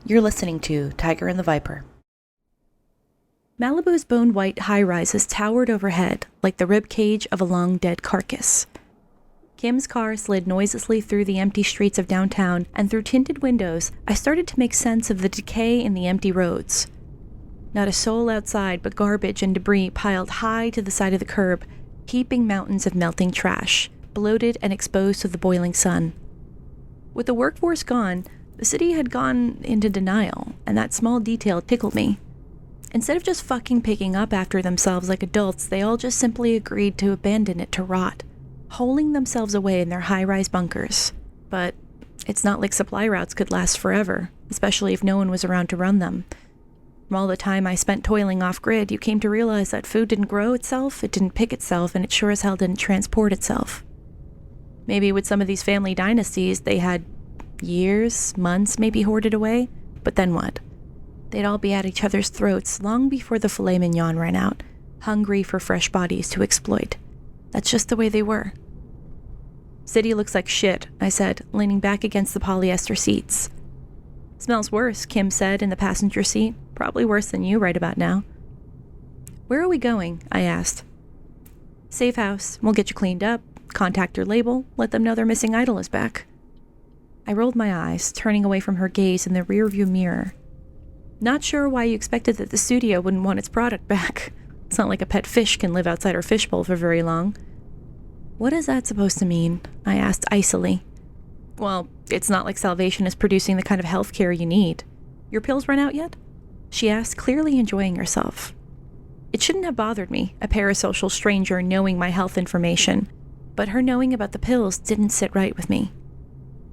You're listening to Tiger and the Viper. Malibu's bone-white high-rises towered overhead like the rib cage of a long-dead carcass. Kim's car slid noiselessly through the empty streets of downtown, and through tinted windows, I started to make sense of the decay in the empty roads. Not a soul outside, but garbage and debris piled high to the side of the curb, heaping mountains of melting trash, bloated and exposed to the boiling sun. With the workforce gone, the city had gone into denial, and that small detail tickled me. Instead of just fucking picking up after themselves like adults, they all just simply agreed to abandon it to rot, holing themselves away in their high-rise bunkers. But it's not like supply routes could last forever, especially if no one was around to run them. From all the time I spent toiling off-grid, you came to realize that food didn't grow itself, it didn't pick itself, and it sure as hell didn't transport itself. Maybe with some of these family dynasties, they had years, months maybe hoarded away, but then what? They'd all be at each other's throats long before the filet mignon ran out, hungry for fresh bodies to exploit. That's just the way they were. City looks like shit, I said, leaning back against the polyester seats. Smells worse, Kim said in the passenger seat. Probably worse than you right about now. Where are we going? I asked. Safe house. We'll get you cleaned up, contact your label, let them know their missing idol is back. I rolled my eyes, turning away from her gaze in the rearview mirror. Not sure why you expected that the studio wouldn't want its product back. It's not like a pet fish can live outside our fishbowl for very long. What is that supposed to mean? I asked icily. Well, it's not like Salvation is producing the kind of health care you need. Your pills run out yet? She asked, clearly enjoying herself. It shouldn't have bothered me, a parasocial stranger knowing my health information, but her knowing about the pills didn't sit right with me.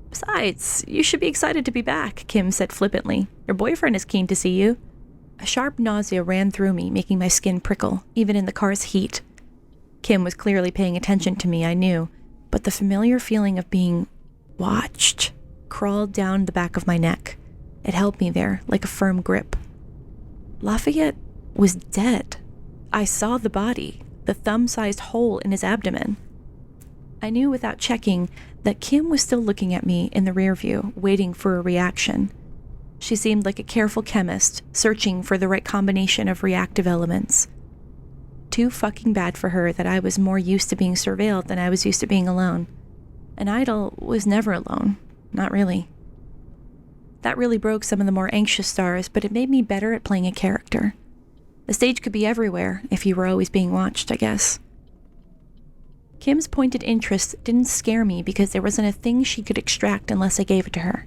Besides, you should be excited to be back, Kim said flippantly. Your boyfriend is keen to see you. A sharp nausea ran through me, making my skin prickle, even in the car's heat. Kim was clearly paying attention to me, I knew, but the familiar feeling of being watched crawled down the back of my neck. It held me there, like a firm grip. Lafayette was dead. I saw the body, the thumb-sized hole in his abdomen. I knew without checking that Kim was still looking at me in the rearview, waiting for a reaction. She seemed like a careful chemist, searching for the right combination of reactive elements. Too fucking bad for her that I was more used to being surveilled than I was used to being alone. An idol was never alone. Not really. That really broke some of the more anxious stars, but it made me better at playing a character. The stage could be everywhere if you were always being watched, I guess. Kim's pointed interest didn't scare me because there wasn't a thing she could extract unless I gave it to her.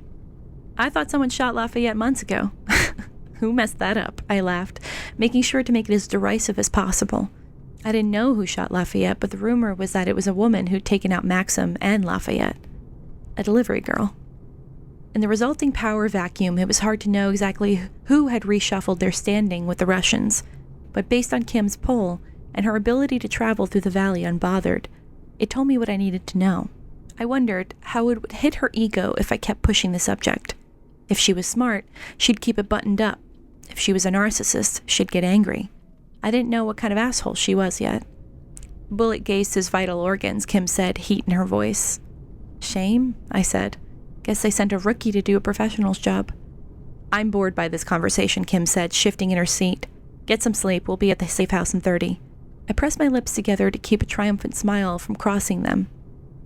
I thought someone shot Lafayette months ago. Who messed that up? I laughed, making sure to make it as derisive as possible. I didn't know who shot Lafayette, but the rumor was that it was a woman who'd taken out Maxim and Lafayette. A delivery girl. In the resulting power vacuum, it was hard to know exactly who had reshuffled their standing with the Russians, but based on Kim's poll and her ability to travel through the valley unbothered, it told me what I needed to know. I wondered how it would hit her ego if I kept pushing the subject. If she was smart, she'd keep it buttoned up. If she was a narcissist, she'd get angry. I didn't know what kind of asshole she was yet. Bullet gazed his vital organs, Kim said, heat in her voice. Shame, I said. Guess they sent a rookie to do a professional's job. I'm bored by this conversation, Kim said, shifting in her seat. Get some sleep, we'll be at the safe house in 30. I pressed my lips together to keep a triumphant smile from crossing them.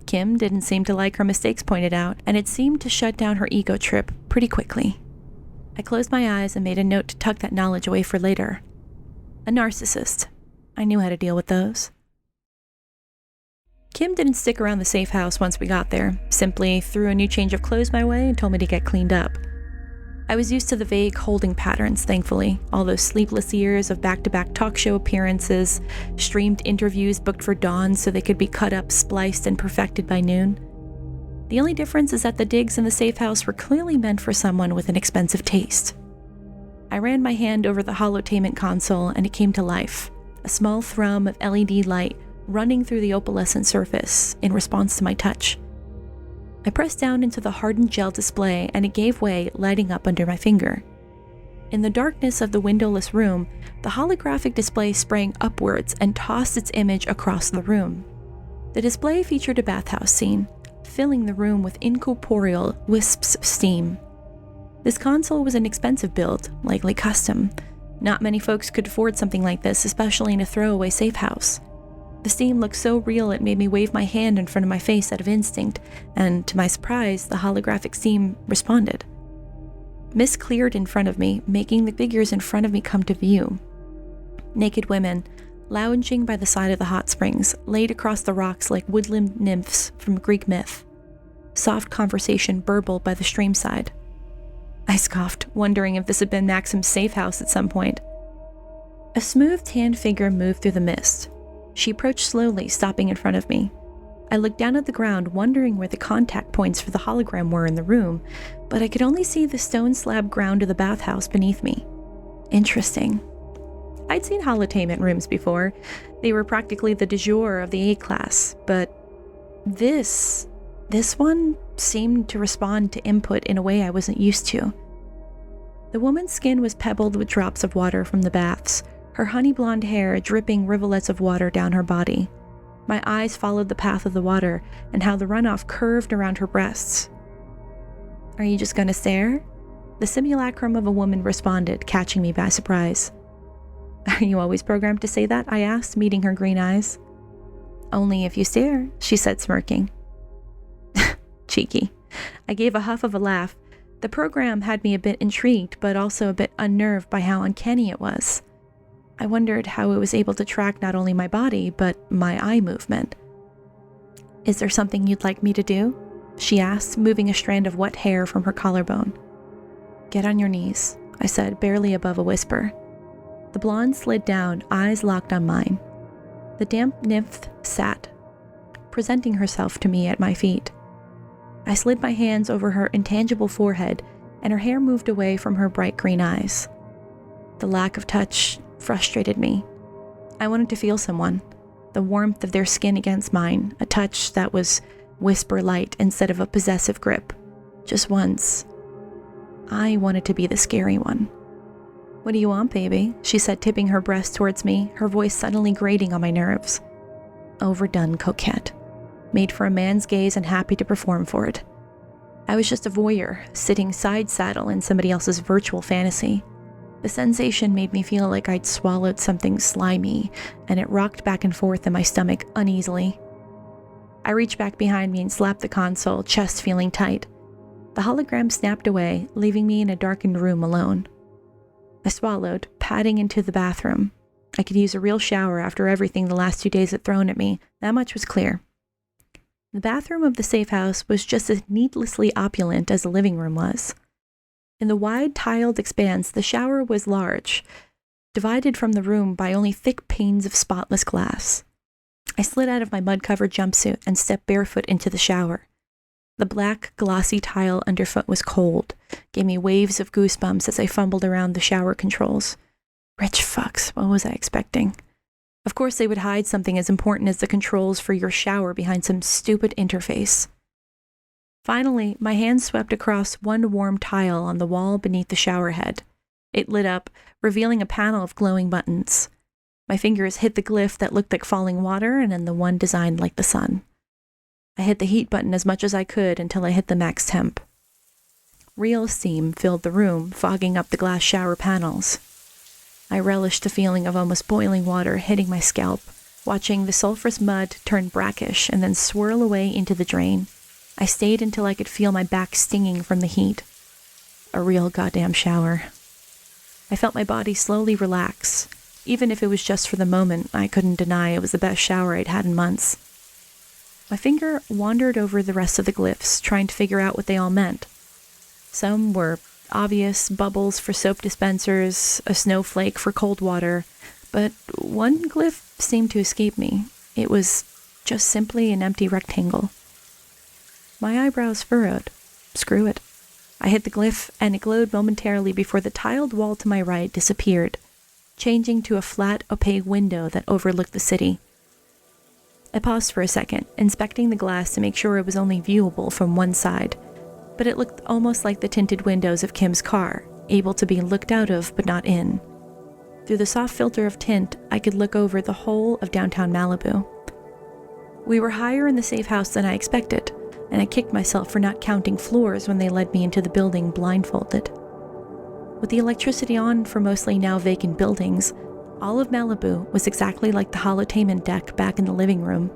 Kim didn't seem to like her mistakes pointed out, and it seemed to shut down her ego trip pretty quickly. I closed my eyes and made a note to tuck that knowledge away for later. A narcissist. I knew how to deal with those. Kim didn't stick around the safe house once we got there, simply threw a new change of clothes my way and told me to get cleaned up. I was used to the vague holding patterns, thankfully, all those sleepless years of back-to-back talk show appearances, streamed interviews booked for dawn so they could be cut up, spliced, and perfected by noon. The only difference is that the digs in the safe house were clearly meant for someone with an expensive taste. I ran my hand over the holotainment console and it came to life, a small thrum of LED light running through the opalescent surface in response to my touch. I pressed down into the hardened gel display and it gave way, lighting up under my finger. In the darkness of the windowless room, the holographic display sprang upwards and tossed its image across the room. The display featured a bathhouse scene, filling the room with incorporeal wisps of steam. This console was an expensive build, likely custom. Not many folks could afford something like this, especially in a throwaway safe house. The steam looked so real it made me wave my hand in front of my face out of instinct, and to my surprise, the holographic steam responded. Mist cleared in front of me, making the figures in front of me come to view. Naked women, lounging by the side of the hot springs, laid across the rocks like woodland nymphs from Greek myth. Soft conversation burbled by the stream side. I scoffed, wondering if this had been Maxim's safe house at some point. A smooth tan figure moved through the mist. She approached slowly, stopping in front of me. I looked down at the ground, wondering where the contact points for the hologram were in the room, but I could only see the stone slab ground of the bathhouse beneath me. Interesting. I'd seen holotainment rooms before. They were practically the du jour of the A-class, but this one seemed to respond to input in a way I wasn't used to. The woman's skin was pebbled with drops of water from the baths, her honey blonde hair dripping rivulets of water down her body. My eyes followed the path of the water and how the runoff curved around her breasts. "Are you just gonna stare?" The simulacrum of a woman responded, catching me by surprise. "Are you always programmed to say that?" I asked, meeting her green eyes. "Only if you stare," she said, smirking. Cheeky. I gave a huff of a laugh. The program had me a bit intrigued, but also a bit unnerved by how uncanny it was. I wondered how it was able to track not only my body, but my eye movement. "Is there something you'd like me to do?" she asked, moving a strand of wet hair from her collarbone. "Get on your knees," I said, barely above a whisper. The blonde slid down, eyes locked on mine. The damp nymph sat, presenting herself to me at my feet. I slid my hands over her intangible forehead, and her hair moved away from her bright green eyes. The lack of touch frustrated me. I wanted to feel someone, the warmth of their skin against mine, a touch that was whisper light instead of a possessive grip. Just once. I wanted to be the scary one. "What do you want, baby?" she said, tipping her breast towards me, her voice suddenly grating on my nerves. Overdone coquette. Made for a man's gaze and happy to perform for it. I was just a voyeur, sitting side saddle in somebody else's virtual fantasy. The sensation made me feel like I'd swallowed something slimy, and it rocked back and forth in my stomach uneasily. I reached back behind me and slapped the console, chest feeling tight. The hologram snapped away, leaving me in a darkened room alone. I swallowed, padding into the bathroom. I could use a real shower after everything the last 2 days had thrown at me, that much was clear. The bathroom of the safe house was just as needlessly opulent as the living room was. In the wide tiled expanse, the shower was large, divided from the room by only thick panes of spotless glass. I slid out of my mud-covered jumpsuit and stepped barefoot into the shower. The black, glossy tile underfoot was cold, gave me waves of goosebumps as I fumbled around the shower controls. Rich fucks, what was I expecting? Of course they would hide something as important as the controls for your shower behind some stupid interface. Finally, my hand swept across one warm tile on the wall beneath the shower head. It lit up, revealing a panel of glowing buttons. My fingers hit the glyph that looked like falling water and then the one designed like the sun. I hit the heat button as much as I could until I hit the max temp. Real steam filled the room, fogging up the glass shower panels. I relished the feeling of almost boiling water hitting my scalp, watching the sulfurous mud turn brackish and then swirl away into the drain. I stayed until I could feel my back stinging from the heat. A real goddamn shower. I felt my body slowly relax. Even if it was just for the moment, I couldn't deny it was the best shower I'd had in months. My finger wandered over the rest of the glyphs, trying to figure out what they all meant. Some were obvious bubbles for soap dispensers, a snowflake for cold water, but one glyph seemed to escape me. It was just simply an empty rectangle. My eyebrows furrowed. Screw it. I hit the glyph, and it glowed momentarily before the tiled wall to my right disappeared, changing to a flat, opaque window that overlooked the city. I paused for a second, inspecting the glass to make sure it was only viewable from one side, but it looked almost like the tinted windows of Kim's car, able to be looked out of but not in. Through the soft filter of tint, I could look over the whole of downtown Malibu. We were higher in the safe house than I expected. and I kicked myself for not counting floors when they led me into the building blindfolded. With the electricity on for mostly now vacant buildings, all of Malibu was exactly like the holotainment deck back in the living room,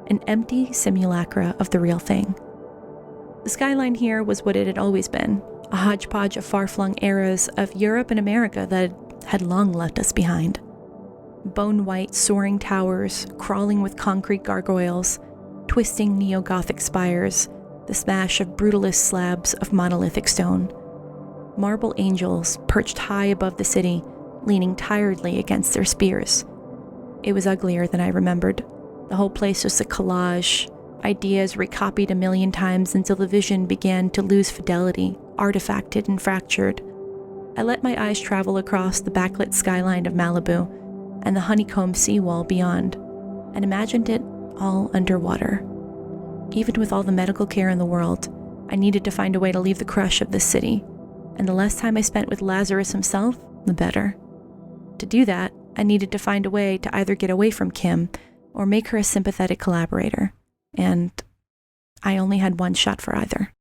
an empty simulacra of the real thing. The skyline here was what it had always been, a hodgepodge of far-flung eras of Europe and America that had long left us behind. Bone-white soaring towers, crawling with concrete gargoyles, twisting neo-Gothic spires, the smash of brutalist slabs of monolithic stone. Marble angels perched high above the city, leaning tiredly against their spears. It was uglier than I remembered. The whole place was a collage, ideas recopied a million times until the vision began to lose fidelity, artifacted and fractured. I let my eyes travel across the backlit skyline of Malibu and the honeycomb seawall beyond, and imagined it all underwater. Even with all the medical care in the world, I needed to find a way to leave the crush of this city, and the less time I spent with Lazarus himself, the better. To do that, I needed to find a way to either get away from Kim or make her a sympathetic collaborator, and I only had one shot for either.